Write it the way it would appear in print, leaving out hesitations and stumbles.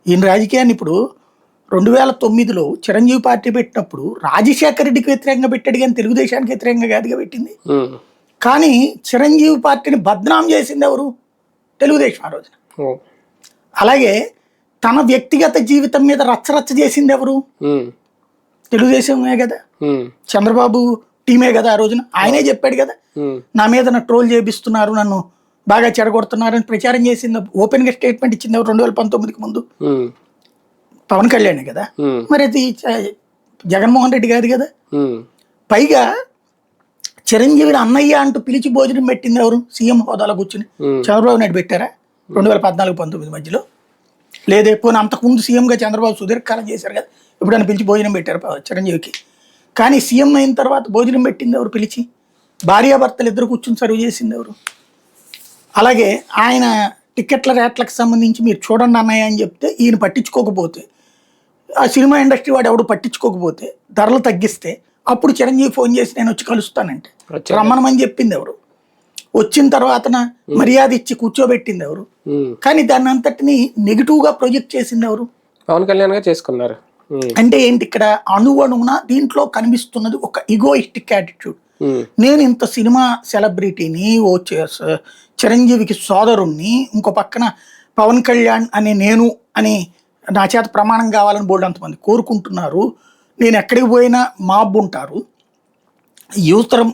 ఈయన రాజకీయాన్ని ఇప్పుడు 2009లో చిరంజీవి పార్టీ పెట్టినప్పుడు రాజశేఖర రెడ్డికి వ్యతిరేకంగా పెట్టాడు కానీ తెలుగుదేశానికి వ్యతిరేకంగా కాదుగా పెట్టింది. కానీ చిరంజీవి పార్టీని బద్నాం చేసింది ఎవరు? తెలుగుదేశం ఆ రోజున. అలాగే తన వ్యక్తిగత జీవితం మీద రచ్చరచ్చ చేసింది ఎవరు? తెలుగుదేశమే కదా. చంద్రబాబు టీమే కదా ఆ రోజున. ఆయనే చెప్పాడు కదా, నా మీద నా ట్రోల్ చేపిస్తున్నారు, నన్ను బాగా చెడగొడుతున్నారని ప్రచారం చేసింది, ఓపెన్ గా స్టేట్మెంట్ ఇచ్చింది ఎవరు? 2019కి ముందు పవన్ కళ్యాణ్ కదా. మరి అది జగన్మోహన్ రెడ్డి కాదు కదా. పైగా చిరంజీవిని అన్నయ్య అంటూ పిలిచి భోజనం పెట్టింది ఎవరు? సీఎం హోదాలో కూర్చుని చంద్రబాబు నాయుడు పెట్టారా 2014-19 మధ్యలో? లేదే. పోనీ అంతకుముందు సీఎంగా చంద్రబాబు సుదీర్ఘకాలం చేశారు కదా, ఎప్పుడైనా పిలిచి భోజనం పెట్టారు చిరంజీవికి? కానీ సీఎం అయిన తర్వాత భోజనం పెట్టింది ఎవరు? పిలిచి భార్యాభర్తలు ఇద్దరు కూర్చుని సర్వ్ చేసింది ఎవరు? అలాగే ఆయన టికెట్ల రేట్లకు సంబంధించి మీరు చూడండి అన్నయ్య అని చెప్తే ఈయన పట్టించుకోకపోతే, ఆ సినిమా ఇండస్ట్రీ వాడు ఎవడు పట్టించుకోకపోతే, ధరలు తగ్గిస్తే అప్పుడు చిరంజీవి ఫోన్ చేసి నేను వచ్చి కలుస్తానంటే రమ్మనమని చెప్పింది ఎవరు? వచ్చిన తర్వాత మర్యాద ఇచ్చి కూర్చోబెట్టింది ఎవరు? కానీ దాన్ని అంతటిని నెగిటివ్ గా ప్రొజెక్ట్ చేసింది ఎవరు? పవన్ కళ్యాణ్ గారు చేసుకున్నారు. అంటే ఏంటి ఇక్కడ అణువణువున దీంట్లో కనిపిస్తున్నది ఒక ఈగోయిస్టిక్ యాటిట్యూడ్. నేను ఇంత సినిమా సెలబ్రిటీని, ఓ చిరంజీవికి సోదరుణ్ణి, ఇంకో పక్కన పవన్ కళ్యాణ్ అనే నేను అని నా చేత ప్రమాణం కావాలని బోల్డ్ అంతమంది కోరుకుంటున్నారు. నేను ఎక్కడికి పోయినా మాబ్ ఉంటారు. యువతరం